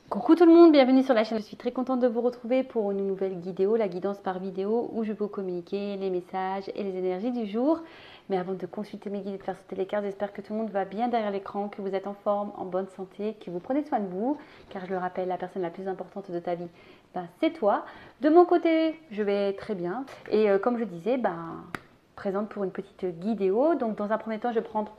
Coucou tout le monde, bienvenue sur la chaîne. Je suis très contente de vous retrouver pour une nouvelle vidéo, la guidance par vidéo, où je peux communiquer les messages et les énergies du jour. Mais avant de consulter mes guides et de faire sauter les cartes, j'espère que tout le monde va bien derrière l'écran, que vous êtes en forme, en bonne santé, que vous prenez soin de vous, car je le rappelle, la personne la plus importante de ta vie, c'est toi. De mon côté, je vais très bien. Et comme je disais, présente pour une petite vidéo. Donc dans un premier temps, je vais prendre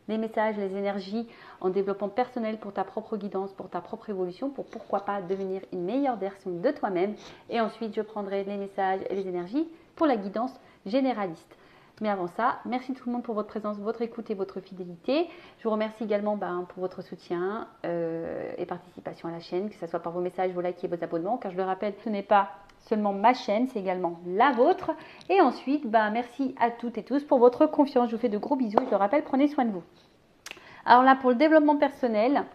les messages, les énergies en développement personnel pour ta propre guidance, pour ta propre évolution, pour pourquoi pas devenir une meilleure version de toi-même. Et ensuite, je prendrai les messages et les énergies pour la guidance généraliste. Mais avant ça, merci tout le monde pour votre présence, votre écoute et votre fidélité. Je vous remercie également pour votre soutien et participation à la chaîne, que ce soit par vos messages, vos likes et vos abonnements, car je le rappelle, ce n'est pas seulement ma chaîne, c'est également la vôtre. Et ensuite, merci à toutes et tous pour votre confiance. Je vous fais de gros bisous. Je le rappelle, prenez soin de vous. Alors là, pour le développement personnel,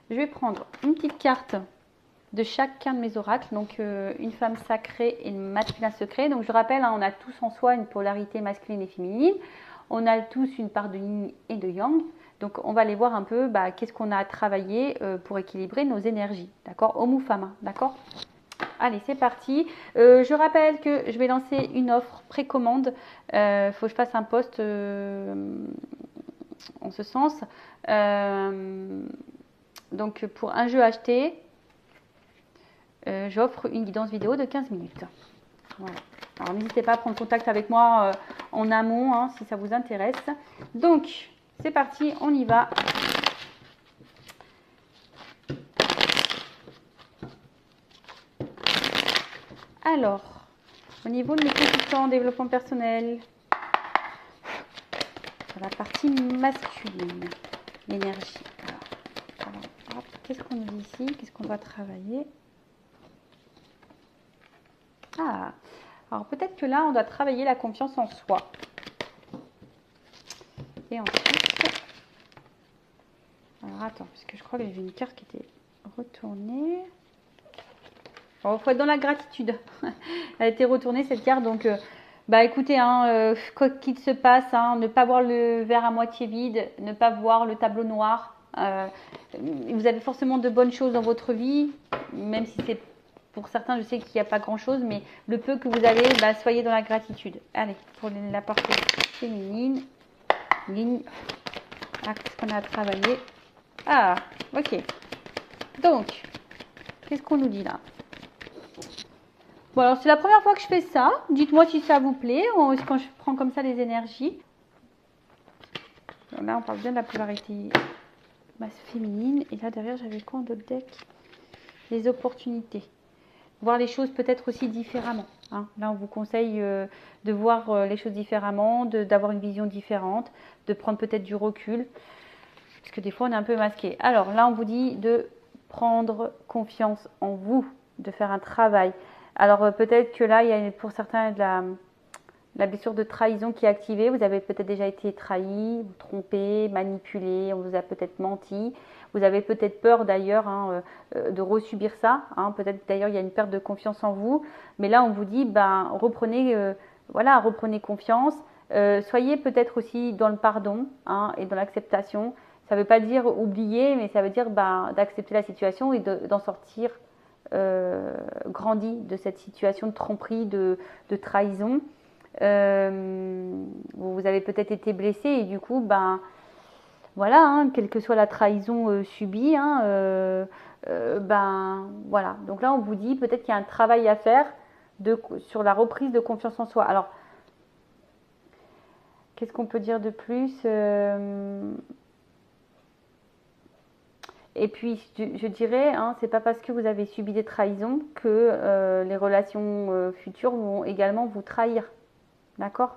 je vais prendre une petite carte de chacun de mes oracles. Donc, une femme sacrée et le masculin secret. Donc, je rappelle, on a tous en soi une polarité masculine et féminine. On a tous une part de yin et de yang. Donc, on va aller voir un peu qu'est-ce qu'on a à travailler pour équilibrer nos énergies. D'accord? Homme ou femme, d'accord? Allez, c'est parti. Je rappelle que je vais lancer une offre précommande. Il faut que je fasse un post en ce sens. Donc, pour un jeu acheté, j'offre une guidance vidéo de 15 minutes. Voilà. Alors, n'hésitez pas à prendre contact avec moi en amont si ça vous intéresse. Donc, c'est parti, on y va. Alors, au niveau de mes consultants en développement personnel, sur la partie masculine, l'énergie. Alors, qu'est-ce qu'on dit ici? Qu'est-ce qu'on doit travailler? Alors peut-être que là, on doit travailler la confiance en soi. Et ensuite, alors attends, parce que je crois que j'ai vu une carte qui était retournée. Il faut être dans la gratitude. Elle a été retournée cette carte, donc écoutez, quoi qu'il se passe, ne pas voir le verre à moitié vide, ne pas voir le tableau noir. Vous avez forcément de bonnes choses dans votre vie, même si c'est pour certains, je sais qu'il n'y a pas grand-chose, mais le peu que vous avez, soyez dans la gratitude. Allez, pour la partie féminine, ligne. Qu'est-ce qu'on a à travailler? Ok. Donc, qu'est-ce qu'on nous dit là? Bon, alors c'est la première fois que je fais ça. Dites-moi si ça vous plaît, quand je prends comme ça les énergies. Alors là, on parle bien de la polarité féminine. Et là, derrière, j'avais quoi en d'autres deck? Les opportunités. Voir les choses peut-être aussi différemment. Là, on vous conseille de voir les choses différemment, d'avoir une vision différente, de prendre peut-être du recul. Parce que des fois, on est un peu masqué. Alors là, on vous dit de prendre confiance en vous, de faire un travail. Alors peut-être que là, il y a pour certains de la blessure de trahison qui est activée. Vous avez peut-être déjà été trahi, trompé, manipulé, on vous a peut-être menti. Vous avez peut-être peur d'ailleurs de resubir ça. Peut-être d'ailleurs il y a une perte de confiance en vous. Mais là on vous dit reprenez confiance. Soyez peut-être aussi dans le pardon et dans l'acceptation. Ça ne veut pas dire oublier, mais ça veut dire d'accepter la situation et d'en sortir grandi de cette situation de tromperie, de trahison. Vous avez peut-être été blessé et du coup, quelle que soit la trahison subie, voilà. Donc là, on vous dit peut-être qu'il y a un travail à faire sur la reprise de confiance en soi. Alors, qu'est-ce qu'on peut dire de plus? Et puis, je dirais, c'est pas parce que vous avez subi des trahisons que les relations futures vont également vous trahir. D'accord?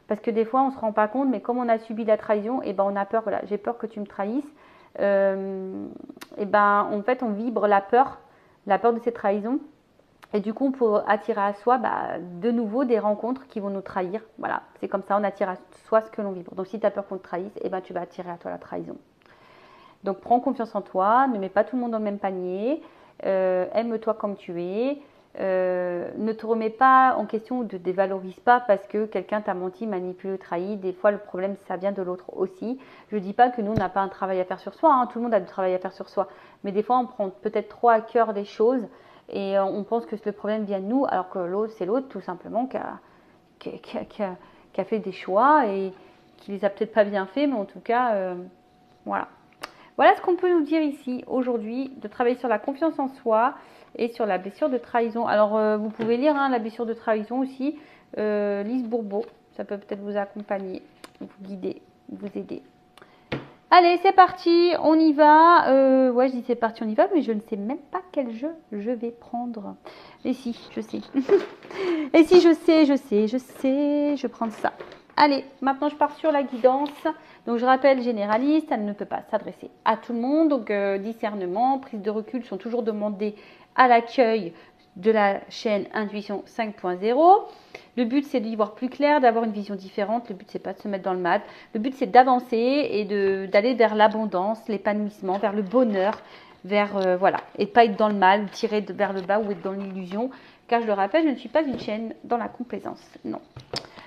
Parce que des fois, on ne se rend pas compte, mais comme on a subi la trahison, on a peur, voilà, j'ai peur que tu me trahisses. En fait, on vibre la peur de ces trahisons. Et du coup, pour attirer à soi de nouveau des rencontres qui vont nous trahir. Voilà, c'est comme ça, on attire à soi ce que l'on vibre. Donc si tu as peur qu'on te trahisse, tu vas attirer à toi la trahison. Donc prends confiance en toi, ne mets pas tout le monde dans le même panier, aime-toi comme tu es, Ne te remets pas en question ou ne te dévalorise pas parce que quelqu'un t'a menti, manipulé ou trahi. Des fois, le problème, ça vient de l'autre aussi. Je ne dis pas que nous, on n'a pas un travail à faire sur soi. Hein. Tout le monde a du travail à faire sur soi. Mais des fois, on prend peut-être trop à cœur les choses et on pense que le problème vient de nous, alors que l'autre, c'est l'autre tout simplement qui a fait des choix et qui les a peut-être pas bien fait, mais en tout cas, voilà. Voilà ce qu'on peut nous dire ici aujourd'hui, de travailler sur la confiance en soi et sur la blessure de trahison. Alors, vous pouvez lire la blessure de trahison aussi, Lise Bourbeau, ça peut peut-être vous accompagner, vous guider, vous aider. Allez, c'est parti, on y va. Ouais, je dis c'est parti, on y va, mais je ne sais même pas quel jeu je vais prendre. Et si, je sais. Et si, je sais, je prends ça. Allez, maintenant je pars sur la guidance. Donc je rappelle, généraliste, elle ne peut pas s'adresser à tout le monde. Donc discernement, prise de recul sont toujours demandés à l'accueil de la chaîne Intuition 5.0. Le but c'est d'y voir plus clair, d'avoir une vision différente. Le but c'est pas de se mettre dans le mal. Le but c'est d'avancer et d'aller vers l'abondance, l'épanouissement, vers le bonheur, vers voilà, et de pas être dans le mal, tirer vers le bas ou être dans l'illusion. Car je le rappelle, je ne suis pas une chaîne dans la complaisance. Non.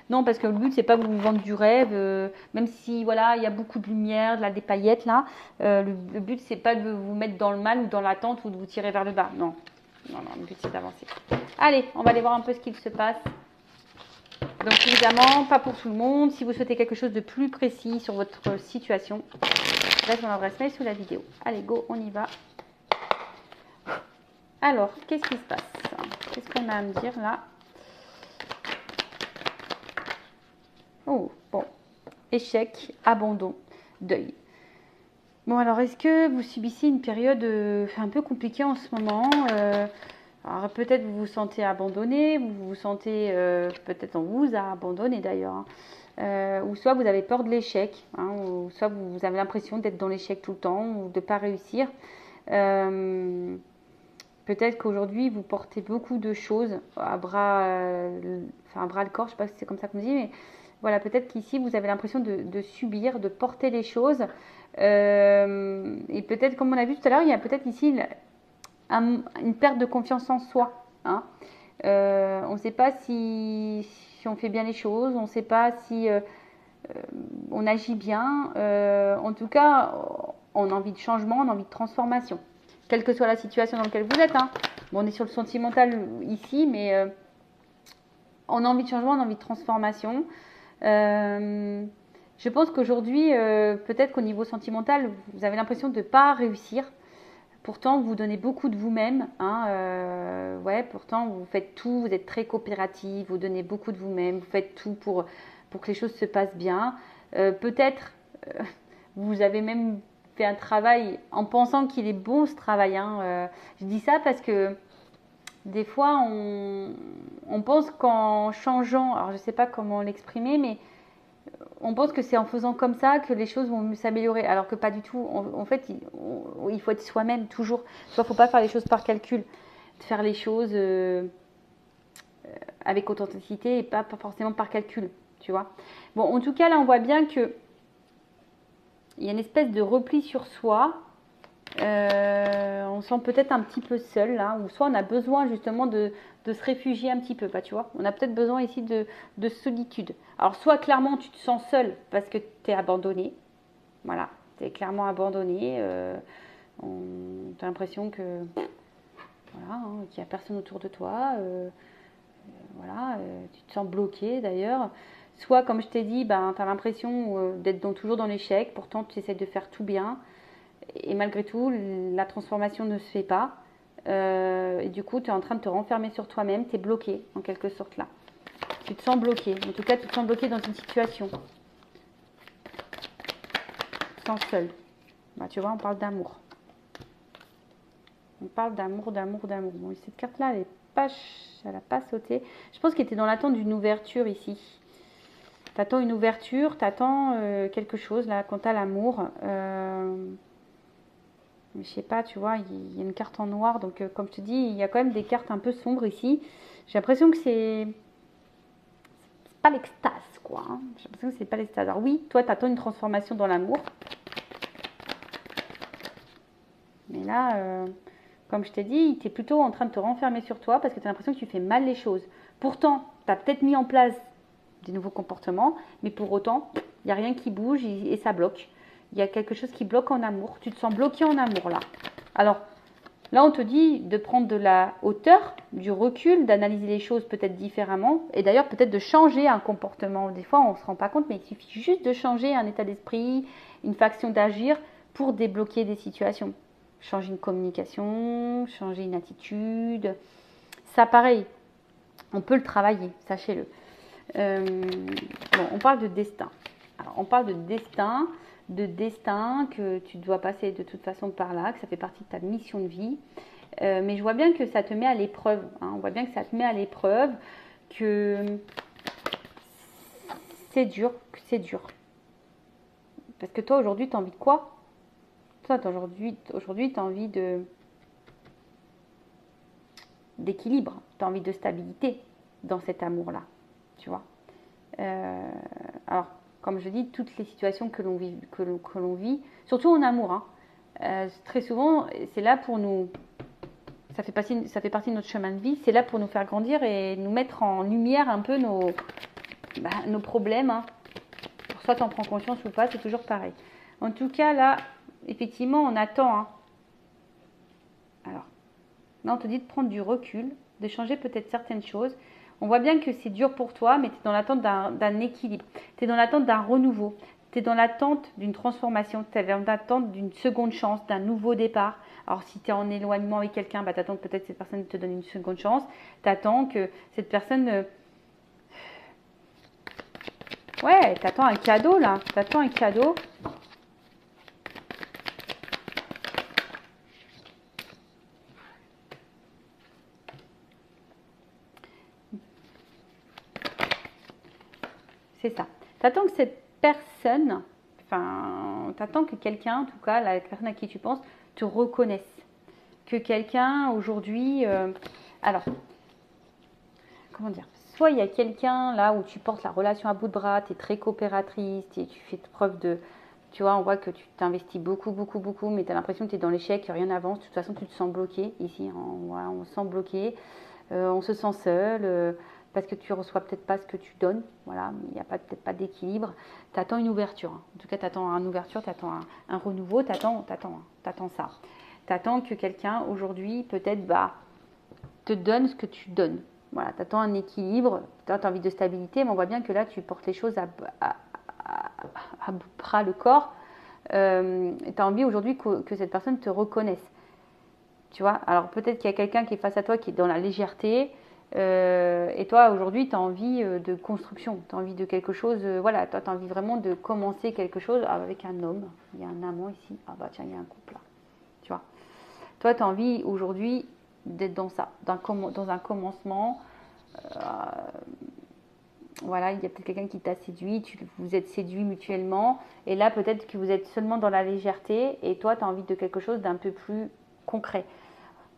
Non, parce que le but, c'est pas vous vendre du rêve, même si, voilà, il y a beaucoup de lumière, des paillettes, là. Le but, c'est pas de vous mettre dans le mal ou dans l'attente ou de vous tirer vers le bas. Non, non, non, le but, c'est d'avancer. Allez, on va aller voir un peu ce qu'il se passe. Donc, évidemment, pas pour tout le monde. Si vous souhaitez quelque chose de plus précis sur votre situation, laisse mon adresse mail sous la vidéo. Allez, go, on y va. Alors, qu'est-ce qui se passe? Qu'est-ce qu'on a à me dire, là? Oh, bon. Échec, abandon, deuil. Bon, alors, est-ce que vous subissez une période un peu compliquée en ce moment? Alors, peut-être vous vous sentez abandonné, vous vous sentez, peut-être on vous a abandonné d'ailleurs, hein. Ou soit vous avez peur de l'échec, hein, ou soit vous avez l'impression d'être dans l'échec tout le temps ou de ne pas réussir. Peut-être qu'aujourd'hui, vous portez beaucoup de choses à bras, à bras le corps, je ne sais pas si c'est comme ça qu'on dit, mais voilà, peut-être qu'ici, vous avez l'impression de subir, de porter les choses. Et peut-être, comme on a vu tout à l'heure, il y a peut-être ici une perte de confiance en soi. Hein. On ne sait pas si on fait bien les choses, on ne sait pas si on agit bien. En tout cas, on a envie de changement, on a envie de transformation. Quelle que soit la situation dans laquelle vous êtes. Hein. Bon, on est sur le sentimental ici, mais on a envie de changement, on a envie de transformation. Je pense qu'aujourd'hui, peut-être qu'au niveau sentimental, vous avez l'impression de ne pas réussir. Pourtant, vous donnez beaucoup de vous-même. Hein, ouais, pourtant, vous faites tout, vous êtes très coopérative, vous donnez beaucoup de vous-même, vous faites tout pour que les choses se passent bien. Peut-être, vous avez même fait un travail en pensant qu'il est bon ce travail. Hein. Je dis ça parce que des fois, on pense qu'en changeant, alors je ne sais pas comment l'exprimer, mais on pense que c'est en faisant comme ça que les choses vont s'améliorer, alors que pas du tout. En fait, il faut être soi-même toujours. Il ne faut pas faire les choses par calcul, faire les choses avec authenticité et pas forcément par calcul, tu vois. Bon, en tout cas, là, on voit bien que il y a une espèce de repli sur soi. On se sent peut-être un petit peu seul, là, ou soit on a besoin justement de se réfugier un petit peu, tu vois. On a peut-être besoin ici de solitude. Alors, soit clairement tu te sens seul parce que tu es abandonné. Voilà, tu es clairement abandonné. Tu as l'impression que voilà, hein, qu'il n'y a personne autour de toi. Voilà, tu te sens bloqué d'ailleurs. Soit, comme je t'ai dit, ben, tu as l'impression d'être toujours dans l'échec, pourtant tu essaies de faire tout bien. Et malgré tout, la transformation ne se fait pas. Et du coup, tu es en train de te renfermer sur toi-même, tu es bloqué en quelque sorte là. Tu te sens bloqué. En tout cas, tu te sens bloqué dans une situation. Tu te sens seul. Bah, tu vois, on parle d'amour. On parle d'amour, d'amour, d'amour. Bon, cette carte-là, elle n'a pas sauté. Je pense qu'elle était dans l'attente d'une ouverture ici. Tu attends une ouverture, tu attends quelque chose là, quant à l'amour. Je sais pas, tu vois, il y a une carte en noir. Donc, comme je te dis, il y a quand même des cartes un peu sombres ici. J'ai l'impression que c'est pas l'extase, quoi. Hein. J'ai l'impression que c'est pas l'extase. Alors oui, toi, tu attends une transformation dans l'amour. Mais là, comme je t'ai dit, tu es plutôt en train de te renfermer sur toi parce que tu as l'impression que tu fais mal les choses. Pourtant, tu as peut-être mis en place des nouveaux comportements, mais pour autant, il n'y a rien qui bouge et ça bloque. Il y a quelque chose qui bloque en amour. Tu te sens bloqué en amour là. Alors, là, on te dit de prendre de la hauteur, du recul, d'analyser les choses peut-être différemment et d'ailleurs peut-être de changer un comportement. Des fois, on ne se rend pas compte, mais il suffit juste de changer un état d'esprit, une façon d'agir pour débloquer des situations. Changer une communication, changer une attitude. Ça, pareil, on peut le travailler, sachez-le. Bon, on parle de destin. Alors, on parle de destin que tu dois passer de toute façon par là, que ça fait partie de ta mission de vie. Mais je vois bien que ça te met à l'épreuve. Hein. On voit bien que ça te met à l'épreuve, que c'est dur, Parce que toi, aujourd'hui, tu as envie de quoi? Toi, aujourd'hui, tu as envie d'équilibre, tu as envie de stabilité dans cet amour-là, tu vois. Alors, comme je dis, toutes les situations que l'on vit, surtout en amour, hein, très souvent, c'est là pour nous, ça fait partie de notre chemin de vie, c'est là pour nous faire grandir et nous mettre en lumière un peu nos problèmes. Hein. Soit tu en prends conscience ou pas, c'est toujours pareil. En tout cas, là, effectivement, on attend. Hein. Alors, là, on te dit de prendre du recul, de changer peut-être certaines choses. On voit bien que c'est dur pour toi, mais tu es dans l'attente d'un équilibre. Tu es dans l'attente d'un renouveau. Tu es dans l'attente d'une transformation. Tu es dans l'attente d'une seconde chance, d'un nouveau départ. Alors, si tu es en éloignement avec quelqu'un, bah, tu attends que peut-être cette personne te donne une seconde chance. Tu attends que cette personne... Ouais, tu attends un cadeau, là. Tu attends un cadeau. C'est ça. Tu attends que cette personne, enfin, tu attends que quelqu'un, en tout cas, la personne à qui tu penses, te reconnaisse. Que quelqu'un, aujourd'hui... alors, comment dire? Soit il y a quelqu'un là où tu portes la relation à bout de bras, tu es très coopératrice, tu fais preuve de... Tu vois, on voit que tu t'investis beaucoup, mais tu as l'impression que tu es dans l'échec, que rien n'avance. De toute façon, tu te sens bloqué. Ici, voilà, on se sent bloqué. On se sent seul. Parce que tu ne reçois peut-être pas ce que tu donnes. Voilà, il n'y a peut-être pas d'équilibre. Tu attends une ouverture. Hein. En tout cas, tu attends une ouverture, tu attends un renouveau, tu attends ça. Tu attends que quelqu'un, aujourd'hui, peut-être, te donne ce que tu donnes. Voilà, tu attends un équilibre, tu as envie de stabilité, mais on voit bien que là, tu portes les choses à bras le corps. Tu as envie aujourd'hui que cette personne te reconnaisse. Tu vois, alors peut-être qu'il y a quelqu'un qui est face à toi qui est dans la légèreté. Et toi, aujourd'hui, tu as envie de construction, tu as envie de quelque chose. Voilà, toi, tu as envie vraiment de commencer quelque chose avec un homme. Il y a un amant ici. Ah bah tiens, il y a un couple là. Tu vois. Toi, tu as envie aujourd'hui d'être dans ça, dans un commencement. Voilà, il y a peut-être quelqu'un qui t'a séduit, vous êtes séduits mutuellement. Et là, peut-être que vous êtes seulement dans la légèreté. Et toi, tu as envie de quelque chose d'un peu plus concret.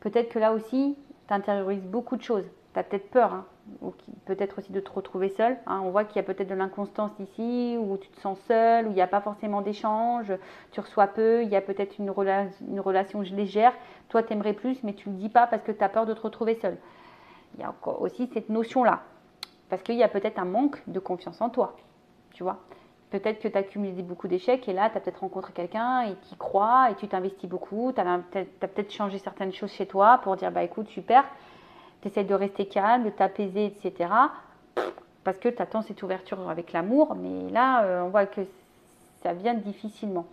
Peut-être que là aussi, tu intériorises beaucoup de choses. Tu as peut-être peur, hein, ou peut-être aussi de te retrouver seul. Hein. On voit qu'il y a peut-être de l'inconstance ici, où tu te sens seul, où il n'y a pas forcément d'échange, tu reçois peu, il y a peut-être une relation légère. Toi, tu aimerais plus, mais tu ne le dis pas parce que tu as peur de te retrouver seul. Il y a encore aussi cette notion-là. Parce qu'il y a peut-être un manque de confiance en toi, tu vois. Peut-être que tu as cumulé beaucoup d'échecs et là, tu as peut-être rencontré quelqu'un et qui croit et tu t'investis beaucoup. Tu as peut-être changé certaines choses chez toi pour dire, bah écoute, super, tu essaies de rester calme, de t'apaiser, etc. Parce que tu attends cette ouverture avec l'amour, mais là, on voit que ça vient difficilement.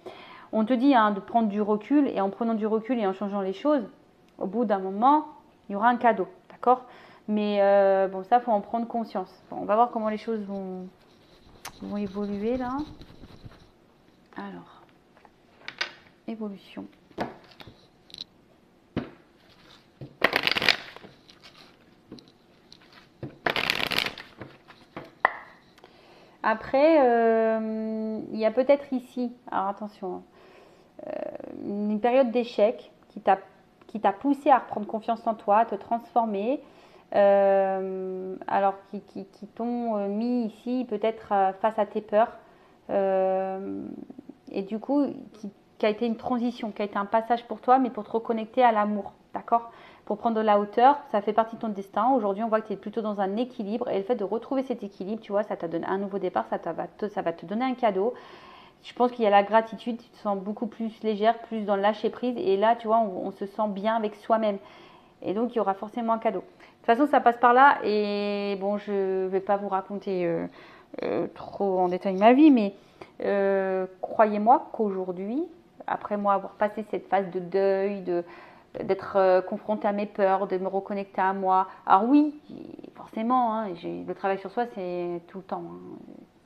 On te dit de prendre du recul et en prenant du recul et en changeant les choses, au bout d'un moment, il y aura un cadeau, d'accord? Mais bon, ça, il faut en prendre conscience. Bon, on va voir comment les choses vont évoluer là. Alors, évolution. Après, il y a peut-être ici, alors attention, une période d'échec qui t'a poussé à reprendre confiance en toi, à te transformer. Alors qui t'ont mis ici peut-être face à tes peurs et du coup qui a été une transition, qui a été un passage pour toi mais pour te reconnecter à l'amour, d'accord? Pour prendre de la hauteur, ça fait partie de ton destin. Aujourd'hui, on voit que tu es plutôt dans un équilibre et le fait de retrouver cet équilibre, tu vois, ça te donne un nouveau départ, ça va te donner un cadeau. Je pense qu'il y a la gratitude, tu te sens beaucoup plus légère, plus dans le lâcher prise et là, tu vois, on se sent bien avec soi-même. Et donc, il y aura forcément un cadeau. De toute façon, ça passe par là et bon, je ne vais pas vous raconter trop en détail ma vie, mais croyez-moi qu'aujourd'hui, après moi avoir passé cette phase de deuil, d'être confrontée à mes peurs, de me reconnecter à moi. Alors oui, forcément, hein, le travail sur soi, c'est tout le temps. Hein.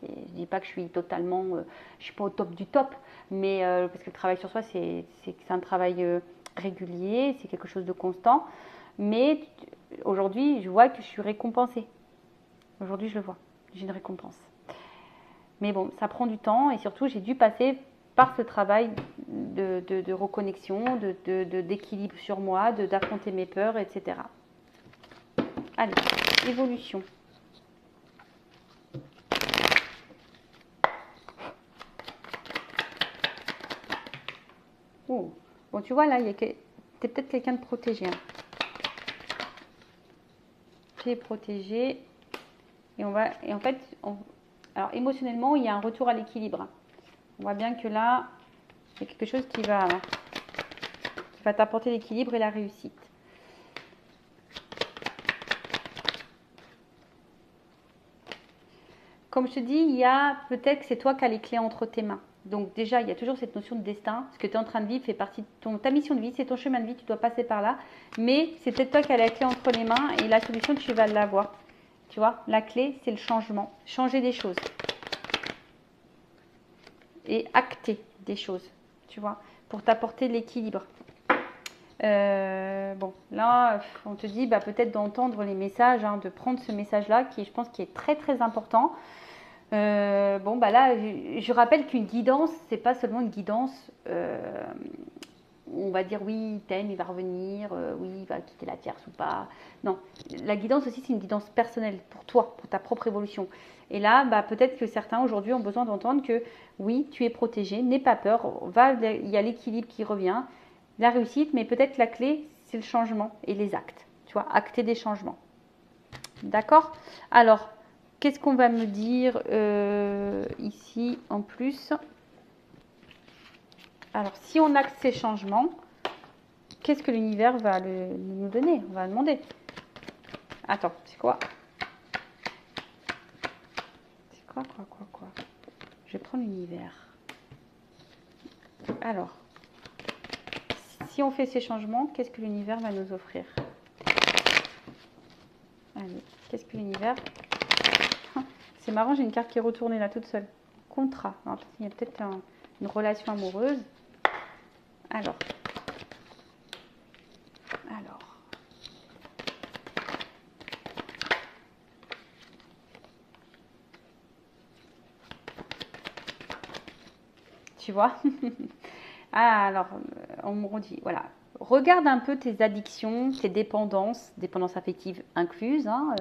Je dis pas que je suis totalement, je suis pas au top du top, mais parce que le travail sur soi, c'est un travail régulier, c'est quelque chose de constant. Mais aujourd'hui, je vois que je suis récompensée. Aujourd'hui, je le vois, j'ai une récompense. Mais bon, ça prend du temps et surtout, j'ai dû passer par ce travail de reconnexion, d'équilibre sur moi, d'affronter mes peurs, etc. Allez, évolution. Oh. Bon, tu vois, là, t'es peut-être quelqu'un de protégé. Hein. Tu es protégé. Et en fait, alors émotionnellement, il y a un retour à l'équilibre. On voit bien que là, il y a quelque chose qui va t'apporter l'équilibre et la réussite. Comme je te dis, il y a peut-être que c'est toi qui as les clés entre tes mains. Donc déjà, il y a toujours cette notion de destin. Ce que tu es en train de vivre fait partie de ta mission de vie, c'est ton chemin de vie, tu dois passer par là. Mais c'est peut-être toi qui as la clé entre les mains et la solution, tu vas l'avoir. Tu vois, la clé, c'est le changement. Changer des choses. Et acter des choses, tu vois, pour t'apporter l'équilibre. Bon, là, on te dit peut-être d'entendre les messages, hein, de prendre ce message-là, qui je pense qui est très très important. Bon, là, je rappelle qu'une guidance, c'est pas seulement une guidance. On va dire oui, il t'aime, il va revenir, oui, il va quitter la tierce ou pas. Non, la guidance aussi, c'est une guidance personnelle pour toi, pour ta propre évolution. Et là, peut-être que certains aujourd'hui ont besoin d'entendre que oui, tu es protégé, n'aie pas peur, il y a l'équilibre qui revient, la réussite, mais peut-être la clé, c'est le changement et les actes. Tu vois, acter des changements. D'accord? Alors, qu'est-ce qu'on va me dire ici en plus? Alors, si on acte ces changements, qu'est-ce que l'univers va nous donner? On va demander. Attends, c'est quoi? C'est quoi? Je vais prendre l'univers. Alors, si on fait ces changements, qu'est-ce que l'univers va nous offrir? Allez, qu'est-ce que l'univers... C'est marrant, j'ai une carte qui est retournée là toute seule. Contrat. Alors, il y a peut-être une relation amoureuse. Alors. Tu vois? Alors, on me redit, voilà. Regarde un peu tes addictions, tes dépendances affectives incluses, hein,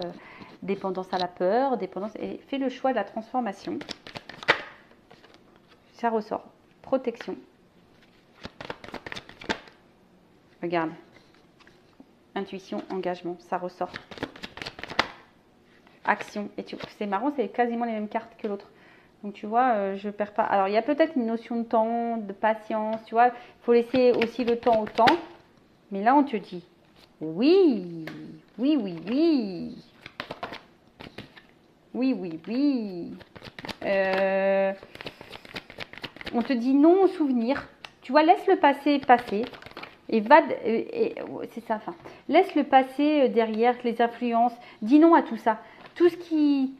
dépendance à la peur, dépendance, et fais le choix de la transformation. Ça ressort. Protection. Regarde. Intuition, engagement, ça ressort. Action. Et c'est marrant, c'est quasiment les mêmes cartes que l'autre. Donc tu vois, je perds pas. Alors il y a peut-être une notion de temps, de patience, tu vois. Il faut laisser aussi le temps au temps. Mais là, on te dit oui, oui, oui, oui. Oui, oui, oui. On te dit non au souvenir. Tu vois, laisse le passé passer. Et va, c'est ça, enfin. Laisse le passé derrière, les influences. Dis non à tout ça. Tout ce qui,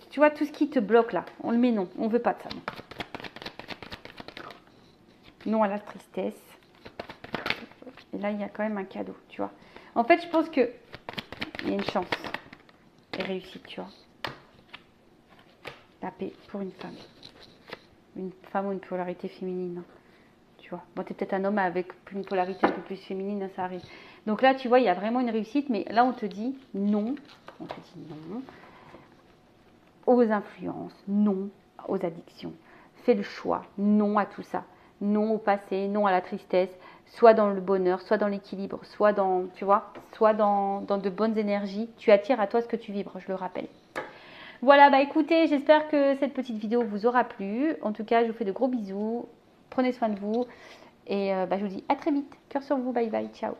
tu vois, tout ce qui te bloque là, on le met non. On veut pas de ça. Non à la tristesse. Et là, il y a quand même un cadeau, tu vois. En fait, je pense que il y a une chance et réussite, tu vois. La paix pour une femme. Une femme ou une polarité féminine. Tu vois. Bon, t'es peut-être un homme avec une polarité un peu plus féminine, ça arrive. Donc là, tu vois, il y a vraiment une réussite, mais là, on te dit non. On te dit non aux influences, non aux addictions. Fais le choix, non à tout ça. non au passé, non à la tristesse, soit dans le bonheur, soit dans l'équilibre, soit dans, tu vois, soit dans de bonnes énergies. Tu attires à toi ce que tu vibres, je le rappelle. Voilà, bah écoutez, j'espère que cette petite vidéo vous aura plu. En tout cas, je vous fais de gros bisous. Prenez soin de vous. Et je vous dis à très vite. Cœur sur vous, bye bye, ciao.